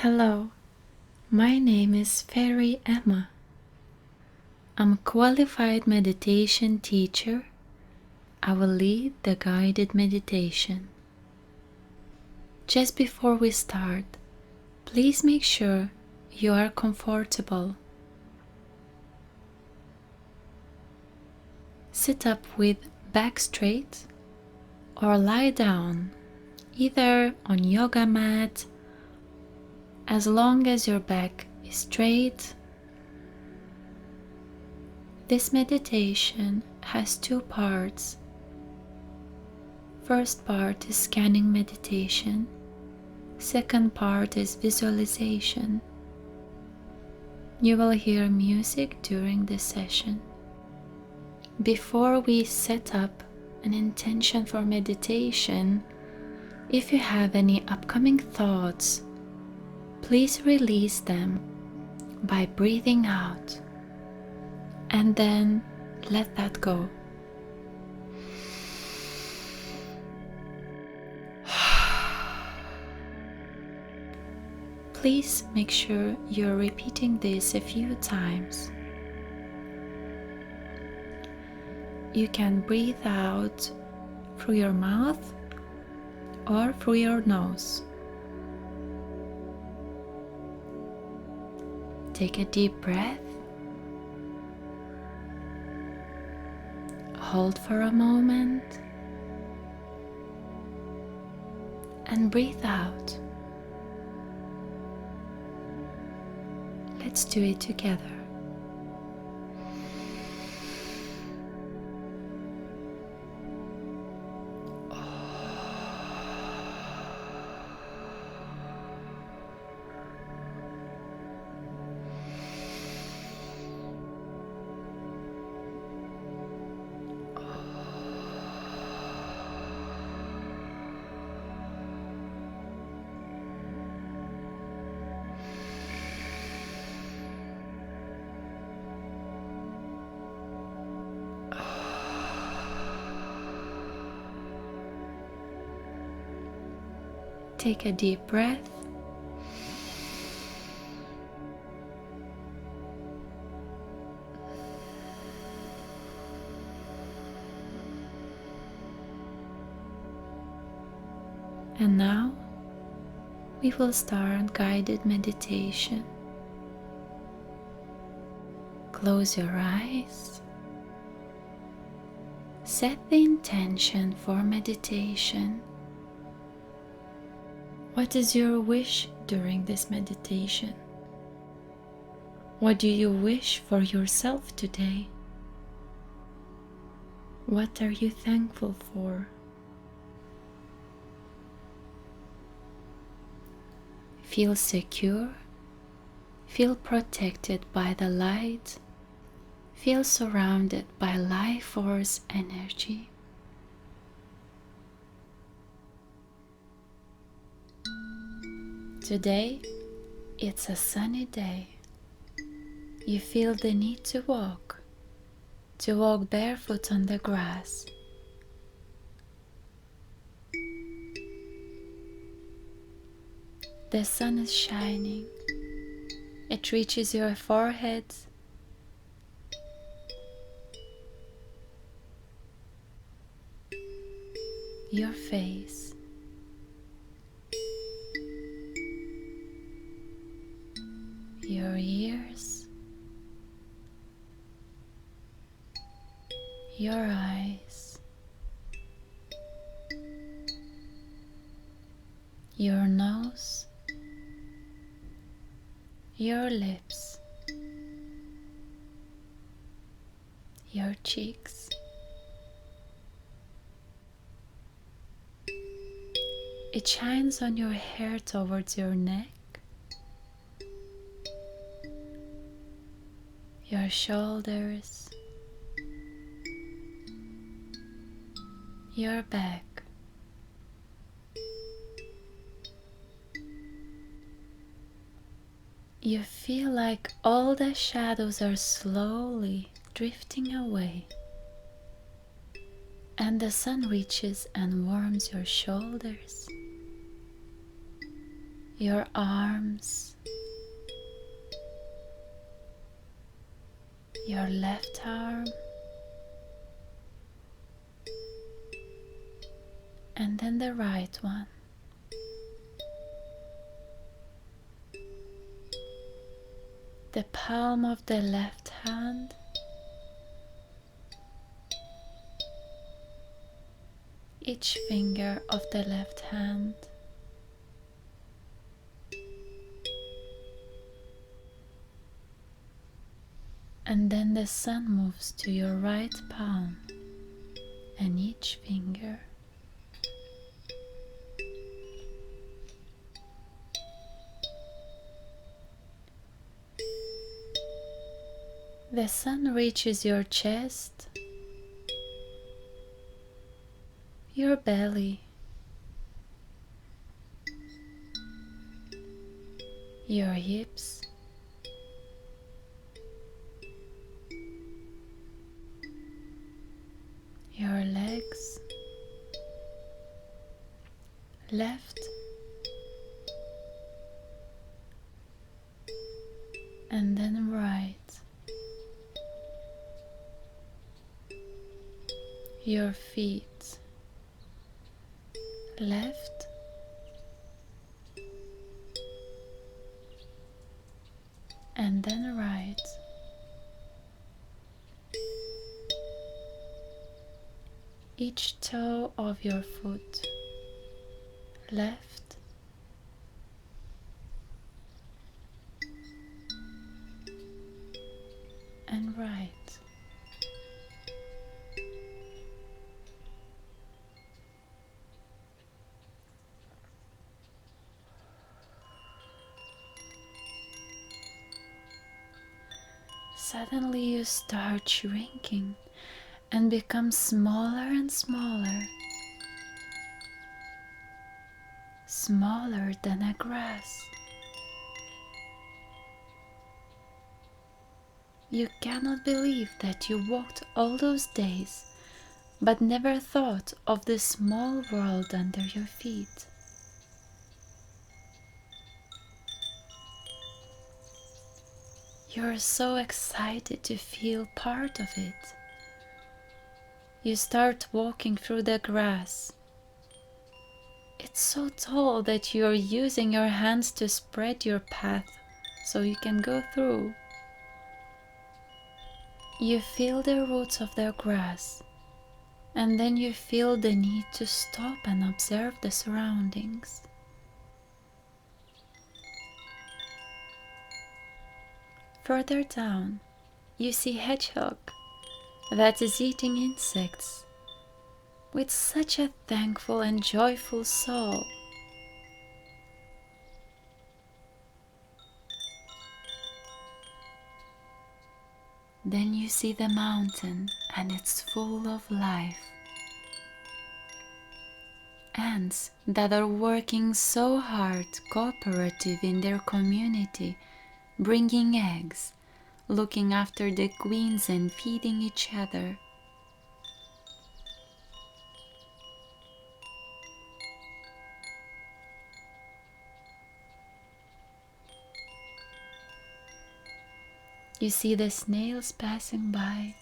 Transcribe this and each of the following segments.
Hello, my name is Fairy Emma. I'm a qualified meditation teacher. I will lead the guided meditation. Just before we start, please make sure you are comfortable. Sit up with back straight or lie down, either on yoga mat, as long as your back is straight. This meditation has two parts. First part is scanning meditation. Second part is visualization. You will hear music during this session. Before we set up an intention for meditation, if you have any upcoming thoughts, please release them by breathing out and then let that go. Please make sure you're repeating this a few times. You can breathe out through your mouth or through your nose. Take a deep breath. Hold for a moment and breathe out. Let's do it together. Take a deep breath. And now we will start guided meditation. Close your eyes. Set the intention for meditation. What is your wish during this meditation? What do you wish for yourself today? What are you thankful for? Feel secure. Feel protected by the light. Feel surrounded by life force energy. Today, it's a sunny day. You feel the need to walk barefoot on the grass. The sun is shining. It reaches your forehead, your face, your ears, your eyes, your nose, your lips, your cheeks. It shines on your hair towards your neck, your shoulders, your back. You feel like all the shadows are slowly drifting away, and the sun reaches and warms your shoulders, your arms, your left arm, and then the right one. The palm of the left hand, each finger of the left hand, and then the sun moves to your right palm and each finger. The sun reaches your chest, your belly, your hips, your legs, left and then right, your feet, left and then right, each toe of your foot, left and right. Suddenly you start shrinking and become smaller and smaller, smaller than a grass. You cannot believe that you walked all those days, but never thought of the small world under your feet. You're so excited to feel part of it. You start walking through the grass. It's so tall that you're using your hands to spread your path so you can go through. You feel the roots of the grass, and then you feel the need to stop and observe the surroundings. Further down, you see hedgehog that is eating insects with such a thankful and joyful soul. Then you see the mountain and it's full of life. Ants that are working so hard, cooperative in their community, bringing eggs, looking after the queens and feeding each other. You see the snails passing by,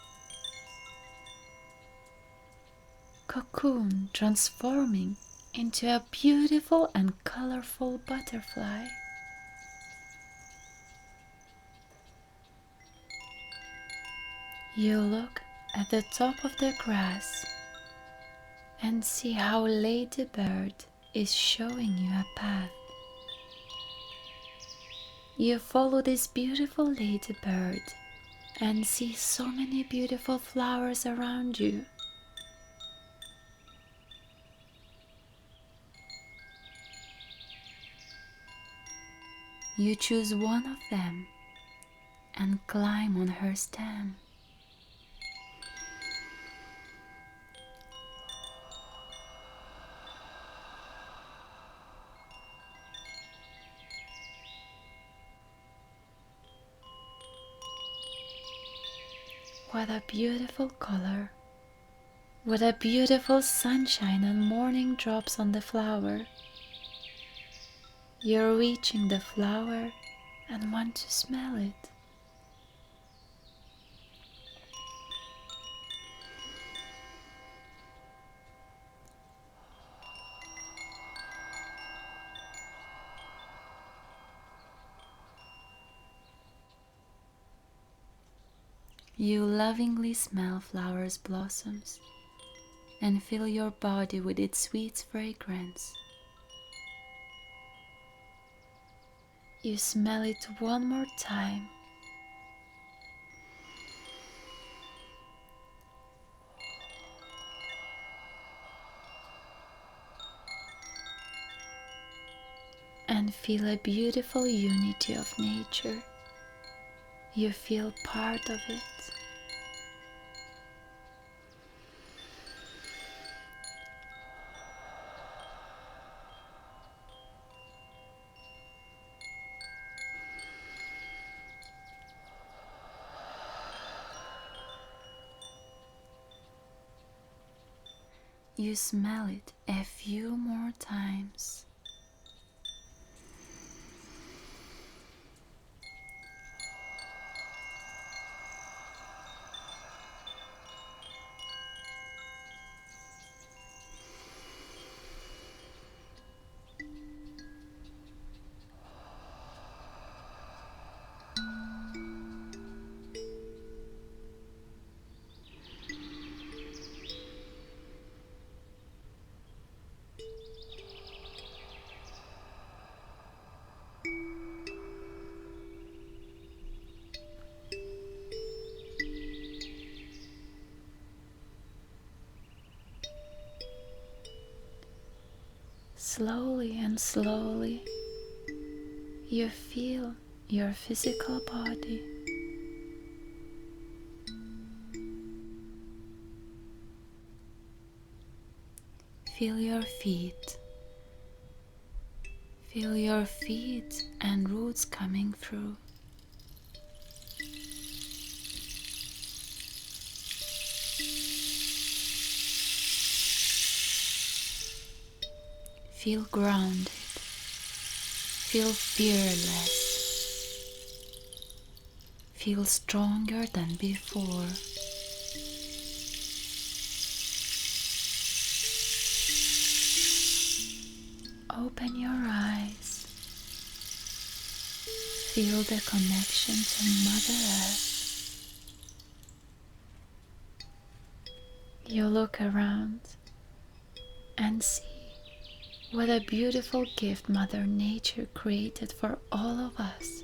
cocoon transforming into a beautiful and colorful butterfly. You look at the top of the grass and see how Ladybird is showing you a path. You follow this beautiful ladybird and see so many beautiful flowers around you. You choose one of them and climb on her stem. What a beautiful color! What a beautiful sunshine and morning drops on the flower. You're reaching the flower and want to smell it. You lovingly smell flowers' blossoms and fill your body with its sweet fragrance. You smell it one more time. And feel a beautiful unity of nature. You feel part of it. You smell it a few more times. Slowly and slowly, you feel your physical body. Feel your feet. Feel your feet and roots coming through. Feel grounded. Feel fearless. Feel stronger than before. Open your eyes. Feel the connection to Mother Earth. You look around and see what a beautiful gift Mother Nature created for all of us.